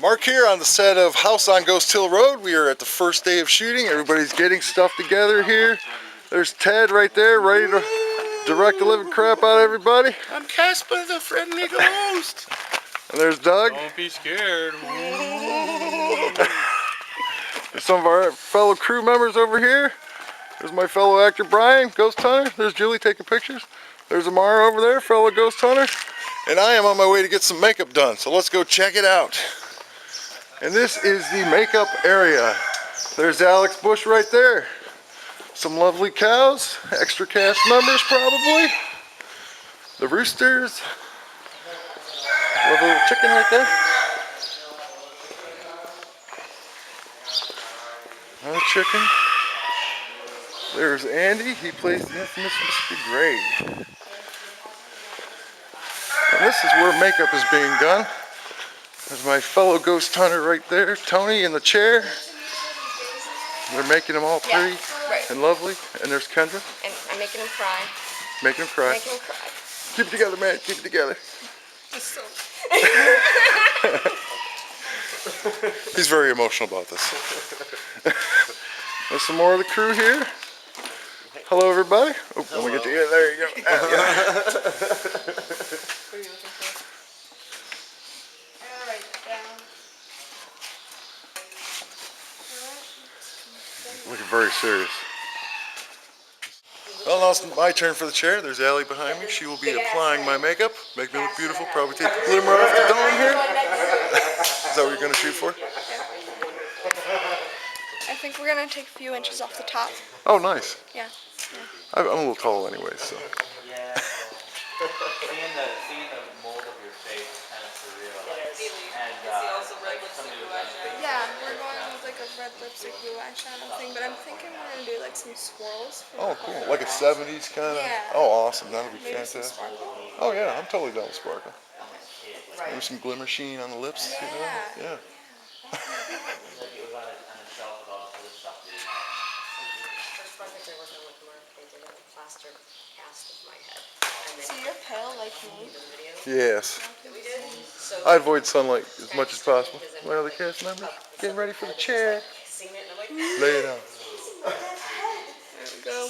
Mark here on the set of House on Ghost Hill Road. We are at the first day of shooting. Everybody's getting stuff together here. There's Ted right there, ready to direct the living crap out of everybody. I'm Casper the Friendly Ghost. And there's Doug. Don't be scared. There's some of our fellow crew members over here. There's my fellow actor Brian, Ghost Hunter. There's Julie taking pictures. There's Amara over there, fellow Ghost Hunter. And I am on my way to get some makeup done, so let's go check it out. And this is the makeup area. There's Alex Bush right there. Some lovely cows, extra cast members probably. The roosters. Lovely little chicken right there. Another chicken. There's Andy, he plays the infamous Mr. Gray. And this is where makeup is being done. There's my fellow ghost hunter right there, Tony in the chair. They're making them all pretty and lovely. And there's Kendra. And I'm making him cry. Making him cry. Making him cry. Keep it together, man. Keep it together. He's very emotional about this. There's some more of the crew here. Hello, everybody. Oh, let me get you. Yeah, there you go. What are you looking for? I'll write it down. Looking very serious. Well, now it's my turn for the chair. There's Allie behind me. She will be applying my makeup, make me look beautiful. Probably take the glimmer off the dome here. Is that what you're going to shoot for? I think we're gonna take a few inches off the top. Oh, nice. Yeah. I'm a little tall anyway, so. Yeah. Seeing the mold of your face is kind of surreal. And Yeah, we're going with like a red lipstick blue eyeshadow thing, but I'm thinking we're gonna do like some swirls. Oh, cool. Like a 70s kind of? Yeah. Oh, awesome. That'll be Maybe some fantastic. sparkle. Oh, yeah. I'm totally down with sparkle. Maybe some glimmer sheen on the lips, you know? Yeah. So you're pale like me? Yes. I avoid sunlight as much as possible. My other cast members getting ready for the chair. Lay it out. There we go.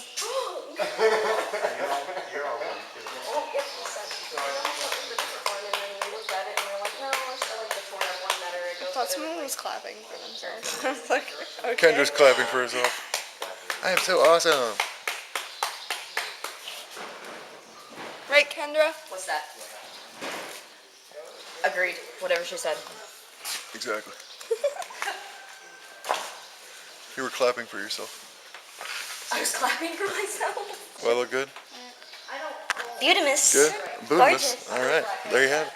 I thought someone was clapping for themselves. I was like, okay. Kendra's clapping for herself. I am so awesome. Right, Kendra? What's that? Agreed. Whatever she said. Exactly. You were clapping for yourself. I was clapping for myself. Do I look good? Beautimous. Good? Gorgeous. Boomless. All right. There you have it.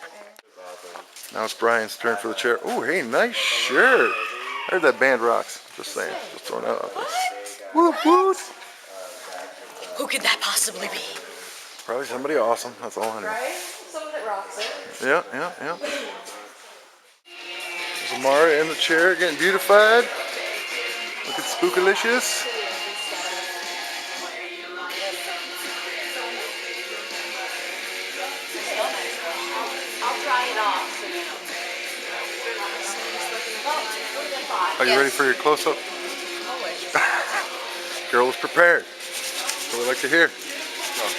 Now it's Brian's turn for the chair. Oh, hey, nice shirt. I heard that band rocks. Just saying. Just throwing that out there. Woot woot. Who could that possibly be? Probably somebody awesome. That's all I know. Right? Someone that rocks it. Yeah, yeah, yeah. There's Amara in the chair getting beautified. Looking spookalicious. I'll dry it off. Are you ready for your close-up? Girl is prepared. That's what we like to hear.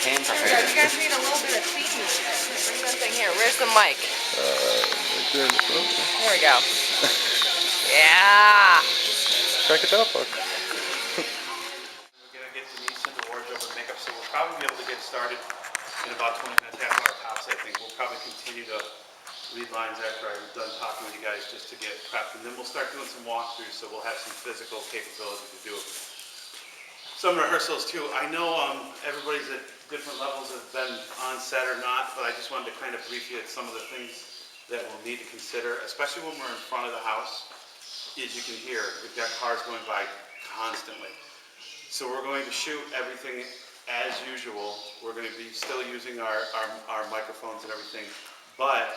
hands are You guys need a little bit of feeding. Bring that thing here. Where's the mic? Right there in the front. There we go. Yeah. Crank it up, Buck. We're going to get Denise into wardrobe and makeup, so we'll probably be able to get started in about 20 minutes, half hour tops, I think. We'll probably continue to read lines after I'm done talking with you guys just to get prepped. And then we'll start doing some walkthroughs, so we'll have some physical capability to do some rehearsals too. I know everybody's at different levels have been on set or not, but I just wanted to kind of brief you at some of the things that we'll need to consider, especially when we're in front of the house. As you can hear, we've got cars going by constantly. So we're going to shoot everything as usual. We're going to be still using our microphones and everything, but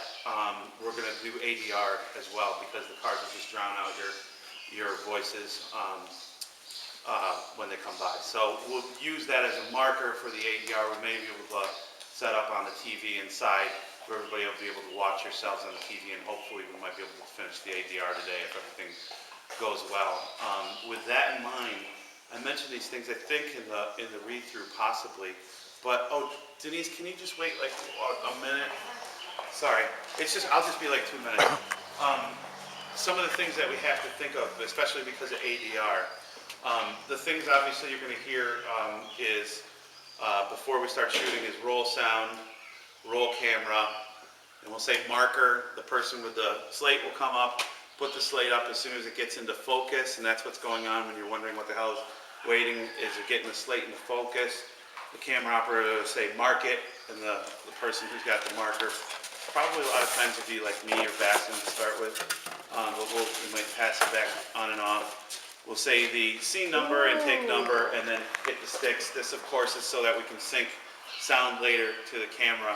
we're going to do ADR as well because the cars will just drown out your voices when they come by. So we'll use that as a marker for the ADR. We may be able to set up on the TV inside where everybody will be able to watch yourselves on the TV, and hopefully we might be able to finish the ADR today if everything goes well. With that in mind, I mentioned these things I think in the read-through possibly, but oh Denise, can you just wait like a minute? Sorry, I'll just be like 2 minutes. Some of the things that we have to think of, especially because of ADR, the things obviously you're going to hear is before we start shooting is roll sound, roll camera, and we'll say marker. The person with the slate will come up, put the slate up as soon as it gets into focus, and that's what's going on when you're wondering what the hell is waiting, is it getting the slate into focus. The camera operator will say mark it, and the person who's got the marker, probably a lot of times it'd be like me or Basson to start with, but we might pass it back on and off. We'll say the scene number and take number, and then hit the sticks. This, of course, is so that we can sync sound later to the camera.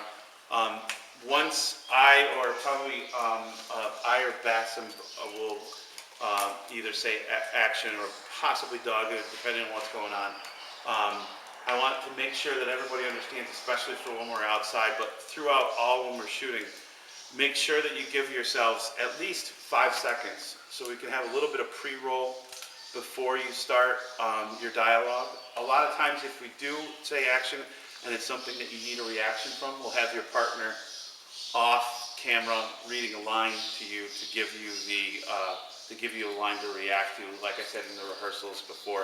Once I or probably I or Basson will either say action or possibly dog it, depending on what's going on. I want to make sure that everybody understands, especially for when we're outside, but throughout all when we're shooting, make sure that you give yourselves at least 5 seconds so we can have a little bit of pre-roll before you start your dialogue. A lot of times if we do say action and it's something that you need a reaction from, we'll have your partner off camera reading a line to you to give you a line to react to. Like I said in the rehearsals before,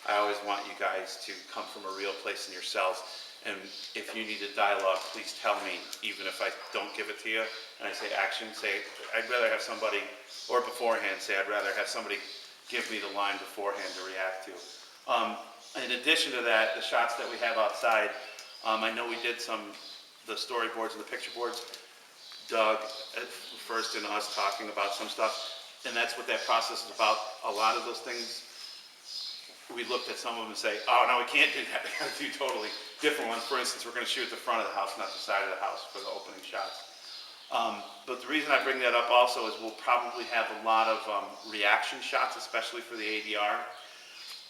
I always want you guys to come from a real place in yourselves, and if you need a dialogue, please tell me, even if I don't give it to you, and I say action, say, I'd rather have somebody, or beforehand, say, I'd rather have somebody give me the line beforehand to react to. In addition to that, the shots that we have outside, I know we did the storyboards and the picture boards, Doug first and us talking about some stuff, and that's what that process is about. A lot of those things, we looked at some of them and say, oh no, we can't do that, we gotta do totally different ones. For instance, we're gonna shoot at the front of the house, not the side of the house for the opening shots. But the reason I bring that up also is we'll probably have a lot of reaction shots, especially for the ADR,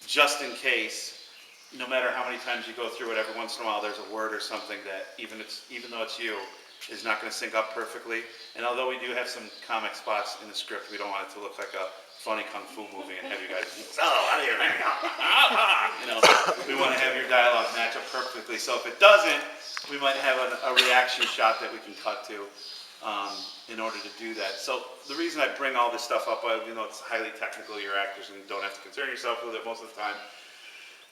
just in case, no matter how many times you go through it, every once in a while there's a word or something that, even though it's you, is not gonna sync up perfectly. And although we do have some comic spots in the script, we don't want it to look like a funny kung fu movie and have you guys, we want to have your dialogue match up perfectly. So if it doesn't, we might have a reaction shot that we can cut to in order to do that. So the reason I bring all this stuff up, even though it's highly technical, you're actors and you don't have to concern yourself with it most of the time,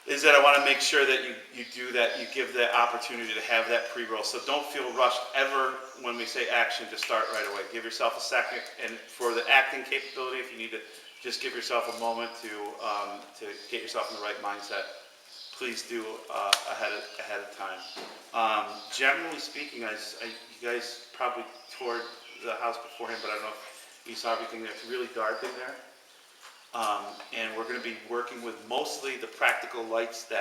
is that I want to make sure that you do that, you give the opportunity to have that pre-roll. So don't feel rushed ever when we say action to start right away. Give yourself a second, and for the acting capability, if you need to just give yourself a moment to get yourself in the right mindset, please do ahead of time. Generally speaking, you guys probably toured the house beforehand, but I don't know if you saw everything. That's really dark in there. And we're going to be working with mostly the practical lights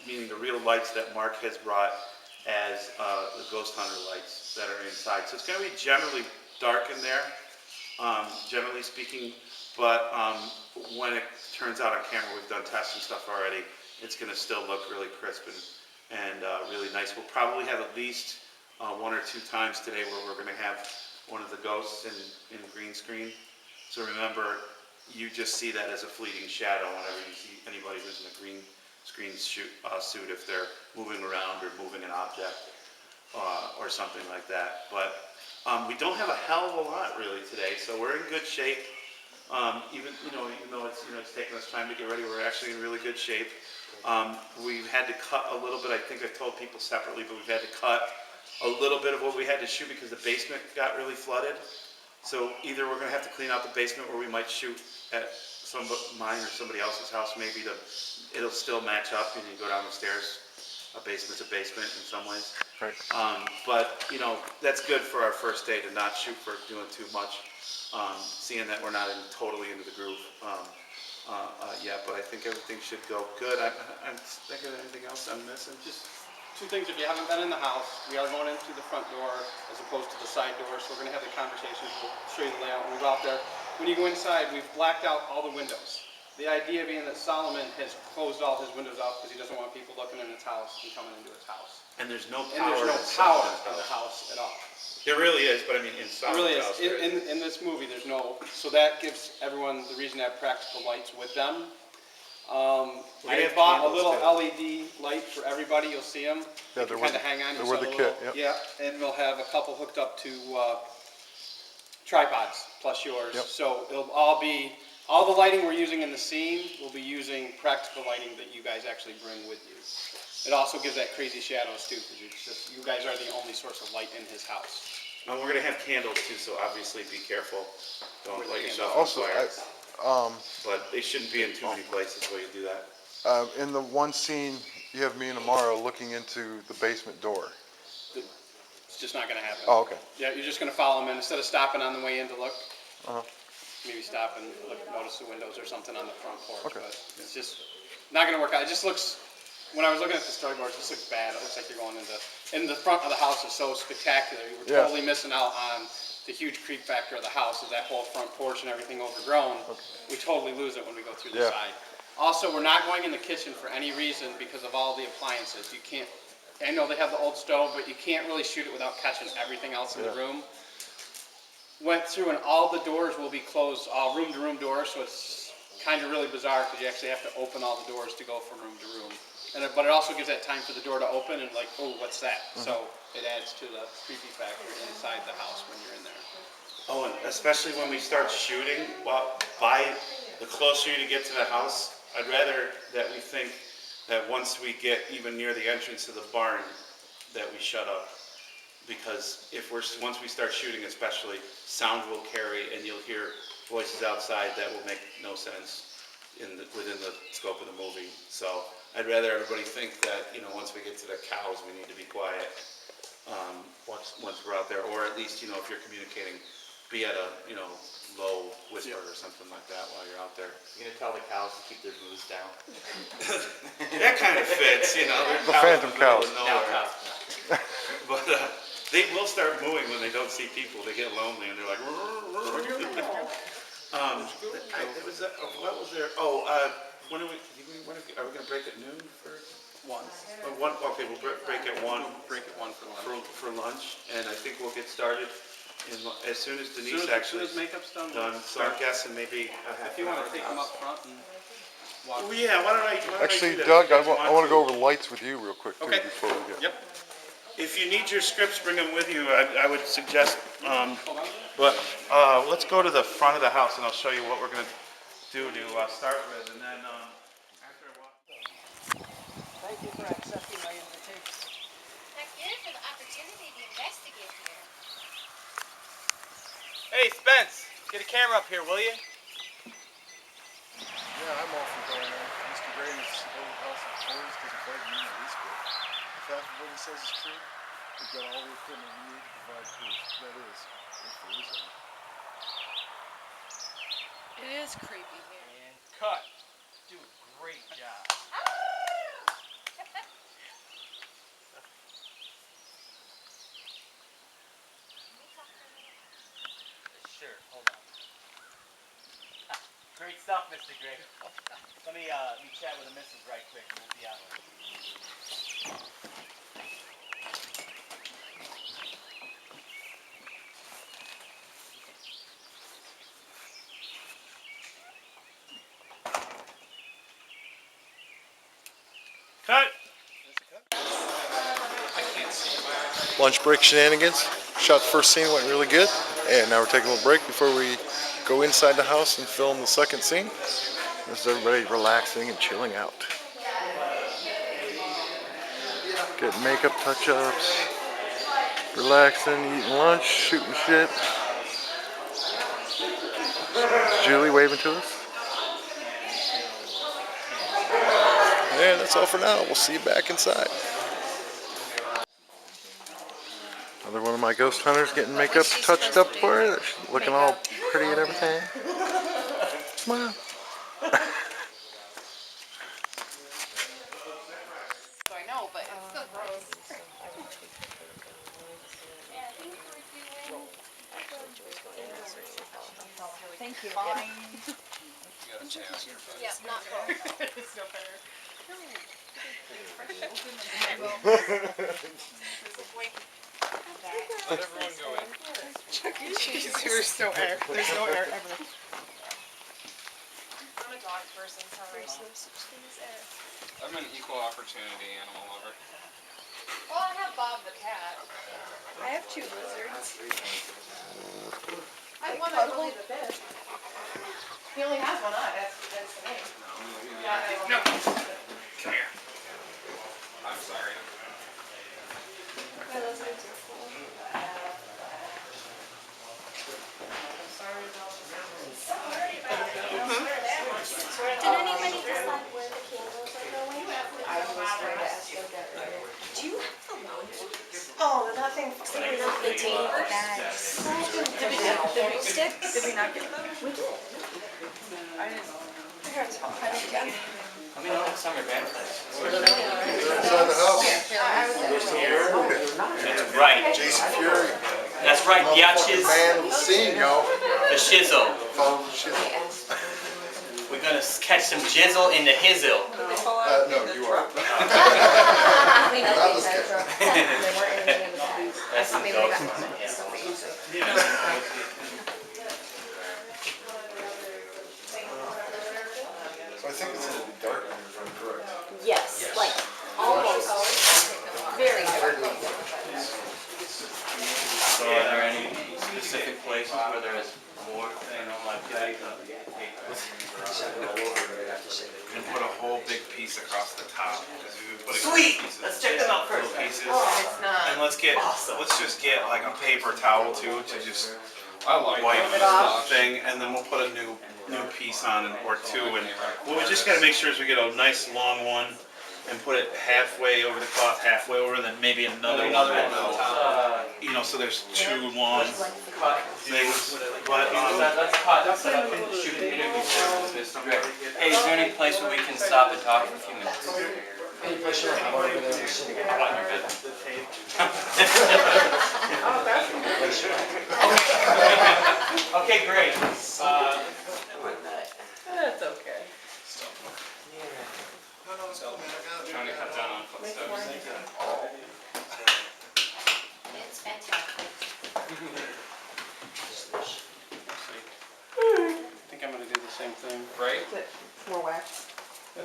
meaning the real lights that Mark has brought as the ghost hunter lights that are inside. So it's going to be generally dark in there, generally speaking, but when it turns out on camera, we've done tests and stuff already, it's going to still look really crisp and really nice. We'll probably have at least 1 or 2 times today where we're going to have one of the ghosts in green screen. So remember, you just see that as a fleeting shadow whenever you see anybody who's in a green screen suit if they're moving around or moving an object or something like that. But we don't have a hell of a lot really today, so we're in good shape. Even though it's taken us time to get ready, we're actually in really good shape. We've had to cut a little bit. I think I've told people separately, but we've had to cut a little bit of what we had to shoot because the basement got really flooded. So either we're going to have to clean out the basement, or we might shoot at mine or somebody else's house. Maybe it'll still match up, and you go down the stairs. A basement's a basement in some ways. Right. But that's good for our first day to not shoot for doing too much. Seeing that we're not totally into the groove yet, but I think everything should go good. I'm thinking of anything else I'm missing. Just 2 things. If you haven't been in the house, we are going in through the front door as opposed to the side door, so we're going to have the conversations. We'll show you the layout when we go out there. When you go inside, we've blacked out all the windows. The idea being that Solomon has closed all his windows out because he doesn't want people looking in his house and coming into his house. And there's no And power there's no in power Solomon's in the house. house at all. There really is, but I mean in It really Solomon's house. is. there is. In this movie, there's no, so that gives everyone the reason to have practical lights with them. We're I gonna have bought a candles, little too. LED light for everybody, you'll see them. Yeah, You they're can with kind of hang on they're each with other the a little. kit, Yeah, and we'll have a couple hooked up to tripods, plus yours. Yep. So it'll all be, all the lighting we're using in the scene, we'll be using practical lighting that you guys actually bring with you. It also gives that crazy shadows too, because it's just, you guys are the only source of light in his house. And we're gonna have candles too, so obviously be careful. Don't light yourself Also, on fire. But they shouldn't be in too many places where you do that. in the one scene, you have me and Amara looking into the basement door. It's just not gonna happen. Oh, okay. Yeah, you're just gonna follow him in, instead of stopping on the way in to look, Uh-huh. maybe stop and look, notice the windows or something on the front porch, Okay. but it's just not gonna work out. It just looks, when I was looking at the storyboard, it just looks bad. It looks like you're going into, and the front of the house is so spectacular. You were Yeah. totally missing out on the huge creep factor of the house, is that whole front porch and everything overgrown. We totally lose it when we go through the Yeah. side. Also, we're not going in the kitchen for any reason because of all the appliances. You can't, I know they have the old stove, but you can't really shoot it without catching everything else in the Yeah. room. Went through and all the doors will be closed, all room-to-room doors, so it's kind of really bizarre because you actually have to open all the doors to go from room to room. But it also gives that time for the door to open and like, oh, what's that? So it adds to the creepy factor inside the house when you're in there. Oh, and especially when we start shooting, well, the closer you get to the house, I'd rather that we think that once we get even near the entrance to the barn, that we shut up. Because once we start shooting especially, sound will carry and you'll hear voices outside that will make no sense within the scope of the movie. So I'd rather everybody think that, once we get to the cows, we need to be quiet, once we're out there, or at least, if you're communicating, be at a, low whisper or something like that while you're out there. You're gonna tell the cows to keep their moves down? That kind of fits, The phantom cows. Now cows. But they will start mooing when they don't see people. They get lonely and they're like, what was there? Oh, when are we going to break at noon for? One. Okay, we'll break at 1 Break it one for lunch. for lunch, and I think we'll get started as soon as Denise As actually soon as makeup's done. So I'm guessing maybe a half If you an want hour to take them up front and walk. Oh, yeah, why don't I Actually, do that? Doug, I You guys want to go over the lights with you real quick too Okay. before we get. Yep. If you need your scripts, bring them with you. I would suggest, Hold on. but let's go to the front of the house and I'll show you what we're going to do to start with, and then after a while. Thank you for accepting my invitation. Thank you for the opportunity to investigate here. Hey, Spence, get a camera up here, will you? Yeah, I'm off for going on. Mr. Grady's old house is closed because of fighting me in the lease bill. If half of what he says is true, we've got all the equipment we need to provide proof. That is, if there is any. It is creepy here. And cut. Do a great job. Sure, hold on. Great stuff, Mr. Gray. Let me chat with the missus right quick and we'll be out. Cut! Lunch break shenanigans. Shot the first scene, went really good. And now we're taking a little break before we go inside the house and film the second scene. This is everybody relaxing and chilling out. Getting makeup touch-ups, relaxing, eating lunch, shooting shit. Julie waving to us. And that's all for now. We'll see you back inside. Another one of my ghost hunters getting makeup touched up for her. She's looking all pretty and everything. Smile. I know, but it's still gross. Thank you. Fine. Yeah, not cold. Let everyone go in. Chuck E. Cheese, there's no air. There's no air ever. I'm a dog person, sorry. There's no such thing as air. I'm an equal opportunity animal lover. Well, I have Bob the cat. I have 2 lizards. I have one I believe the fish. He only has one eye, that's the name. No. Come here. I'm sorry. My lizards are full. Did anybody decide where the candles are going? I was going to ask them that earlier. Do you have the lunch? Oh, nothing. The table bags. Sticks? Did we not get them? We did. I didn't. I heard it's hot. I didn't get them. Let me know next time you're back. Inside the house. That's right. Jason Fury. That's right. Yatches. Man of the scene, yo. The shizzle. Follow the shit. We're gonna catch some jizzle in the hizzle. No, you are. We know Not these this are guy. They weren't in any of the bags. That's the Maybe dope. we got one. It's so easy. So I think it's a little dark in your front, correct? Yes, like almost. Very dark. So are there any specific places where there is more, like And put a whole big piece across the top. Because we would put a Sweet! pieces, Let's check them out first. little pieces. It's not. And let's just get like a paper towel too to just I like wipe it. the thing, and then we'll put a new piece on or two. And what we just gotta make sure is we get a nice long one and put it halfway over the cloth, halfway over, and then maybe another one. You know, so there's 2 long things. But Let's set up and shoot an interview for this. Hey, is there any place where we can stop and talk for a few minutes? Okay, great. That's okay. Trying to cut down on footsteps. It's fantastic. I think I'm gonna do the same thing. Right? More wax. Give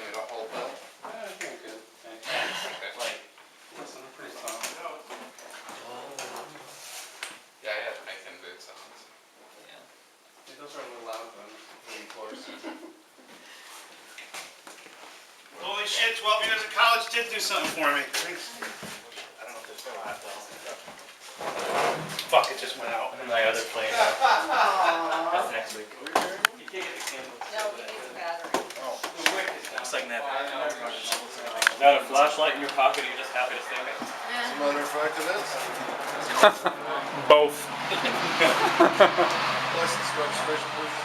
it a whole bell. I think I'm good. Thanks. Okay. Listen, I'm pretty soft. Yeah, I have nice and good sounds. Yeah, those are a little loud ones. Of course. holy shit, 12 years of college did do something for me. Thanks. I don't know if there's still a hot dog. Fuck, it just went out. And my other plane. That's next week. No, we need the battery. Looks like that. Got a flashlight in your pocket, you're just happy to see me. As a matter of fact, it is. Both. License registration, please.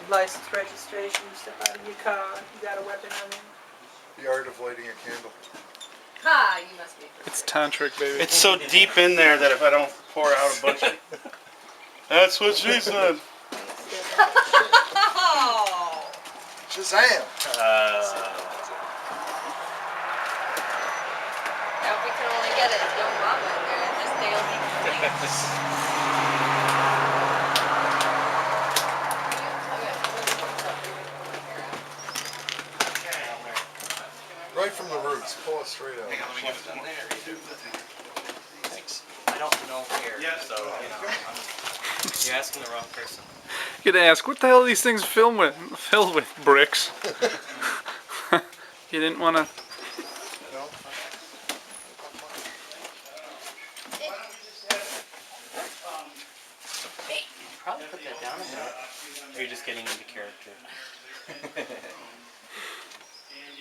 License registration, you step out of your car, you got a weapon on you. The art of lighting a candle. Ha, you must be. It's tantric, baby. It's so deep in there that if I don't pour out a bunch of... That's what she said. Oh! Shazam! Now if we can only get a young mama in there, this they'll be Right from the roots, pull it straight out. I don't know hair, so, you know, you're asking the wrong person. You could ask, what the hell are these things filled with? Bricks. You didn't want to. No? Probably put that down a minute. Or you're just getting into character.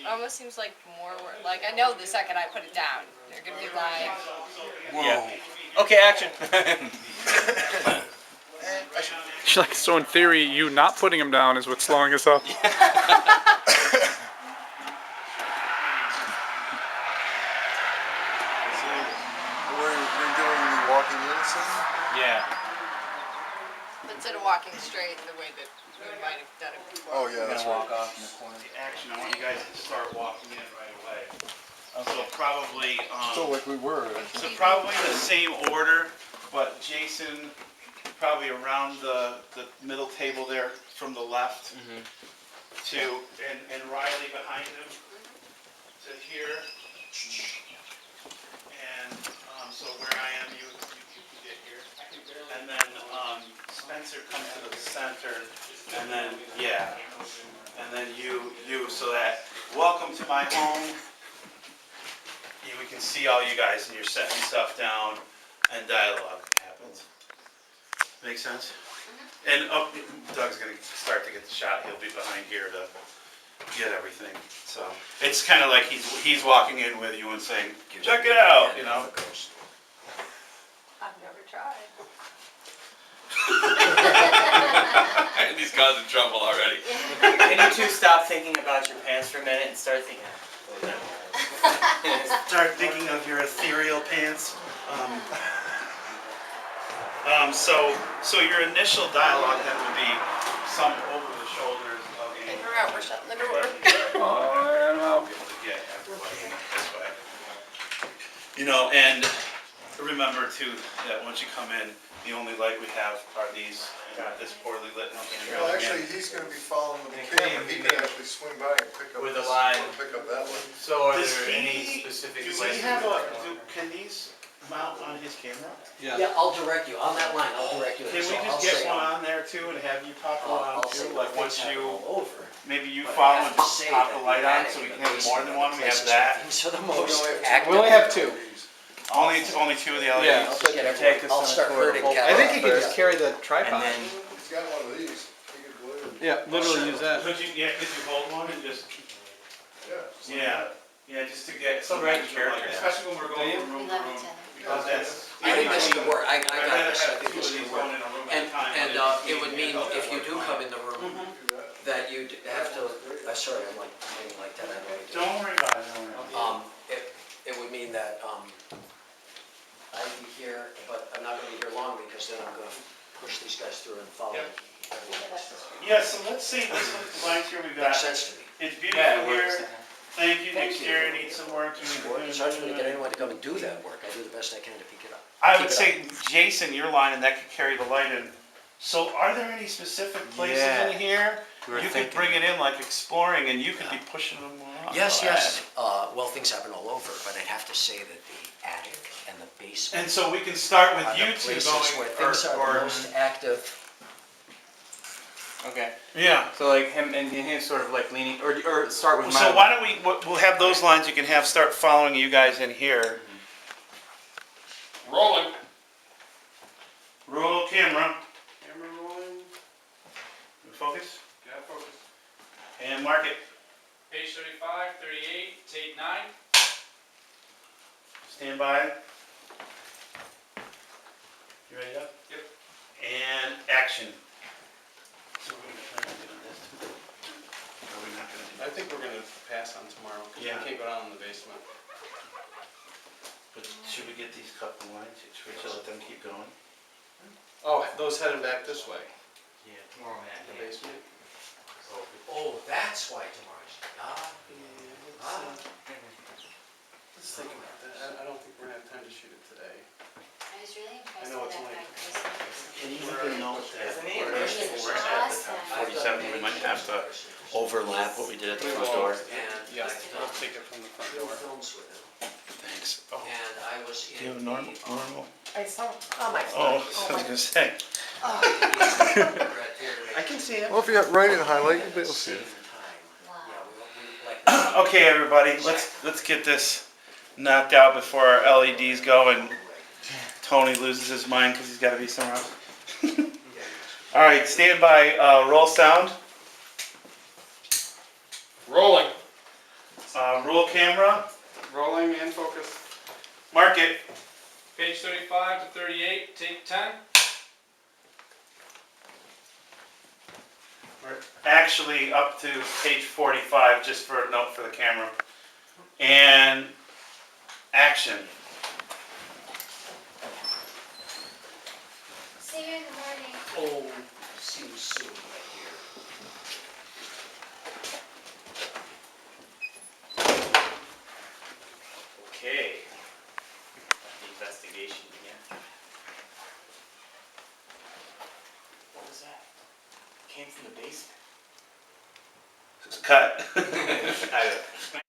almost seems like more work. Like, I know the second I put it down, they're gonna be like, Yeah. Okay, action. Like, so in theory, you not putting them down is what's slowing us up. We're doing walking in some. Yeah. Instead of walking straight the way that we might have done it before. Oh yeah, We're that's gonna right. walk off in the corner. The action, I want you guys to start walking in right away. So probably, Still like we were. so probably the same order, but Jason probably around the middle table there from the left to, and Riley behind him to here. And so where I am, you can get here. And then Spencer comes to the center, and then, yeah. And then you, so that, welcome to my home. We can see all you guys and you're setting stuff down and dialogue happens. Make sense? And Doug's gonna start to get the shot. He'll be behind here to get everything. So it's kind of like he's walking in with you and saying, check it out, you know? I've never tried. He's causing trouble already. Can you two stop thinking about your pants for a minute and start thinking? Start thinking of your ethereal pants. So your initial dialogue then would be some over the shoulders of a. Figure out we're shutting the door. Get everybody this way. You know, and remember too that once you come in, the only light we have are these. This poorly lit camera. Well, actually, he's going to be following with the camera. He can actually swing by and pick up With a this line. one, pick up that one. So are Does there any he- specific Do we places? have can these mount on his camera? Yeah, I'll direct you, on that line, I'll direct you. Can we So I'll just get say one I'll- on there too and have you pop one on I'll say too? what Like once things happen you, all over. maybe you But I follow have and to say pop that the light the on attic so we and can have the more than one? We have places where that. Things are the We most only have active. We only have two. Only two of the LEDs? Yeah. I'll get everyone- Take us I'll on a start tour of herding both. cattle. I think he could first. just carry the And tripod. then, He's got one of these. He could glue it. Yeah, literally use that. Could you hold one and just, Yeah. yeah, just to get some Right extra, character. especially when we're going from room to room. Because that's. I think this could work, I I'd got rather this, I have think two of this these could going work. in a room at And, a time. and than it would mean if you do come in the room, Mm-hmm. that you'd have to, sorry, I'm like, doing like that, I don't mean to. Don't worry about it, don't worry about It would mean that, I'd be here, but I'm not gonna be here long because then I'm gonna push these guys through and follow Yep. everyone else. it. Yeah, so let's see, this lines here we've got. Makes sense to me. It's yeah, beautiful it works. here. Thank you, the Thank you. exterior needs some work. It's hard for me to get anyone to come and do that work, I do the best I can to pick it up. I Keep would it say, Jason, your line and that could carry the light in. So are there any specific places Yeah. in here? We were You could thinking. bring it in like exploring and you could be pushing them along. Yes, Go yes, ahead. well, things happen all over, but I'd have to say that the attic and the basement And so we can start with are you the two places where going, things are the most active. Okay, yeah. so like him and him sort of like leaning, or start with So my. why don't we'll have those lines you can have start following you guys in here. Rolling. Roll camera, Camera rolling. focus, Yeah, focus. and mark it. Page 35, 38, tape 9. Stand by. You ready up? Yep. And action. So we're gonna try and do this. Or we're not gonna do I think we're gonna pass on tomorrow, because we Yeah. can't go down in the basement. But should we get these couple lines? Should we let them keep going? Oh, those heading back this way, Yeah, tomorrow the basement. Oh, that's why tomorrow's, Let's think about that, I don't think we're gonna have time to shoot it today. I was really I impressed know with it's that only- guy Chris. Can you make a note that Isn't he? we're at the top 47, we might have to overlap what we did at the front door. And Yeah, I I'll take it from the front film door. films with him, Thanks. Oh, and I was do you have a in normal? the, Normal? oh my Oh, God. I was gonna say. I can see it. Well, if you have writing highlight, you'll be able to see it. Okay, everybody, let's get this knocked out before our LEDs go and Tony loses his mind because he's got to be somewhere else. All right, stand by. Roll sound. Rolling. Roll camera. Rolling and focus. Mark it. Page 35 to 38, tape 10. Actually, up to page 45, just for a note for the camera. And action. See you in the morning. Oh, see you soon, my dear. Okay. Let the investigation begin. What was that? Came from the basement. Cut. I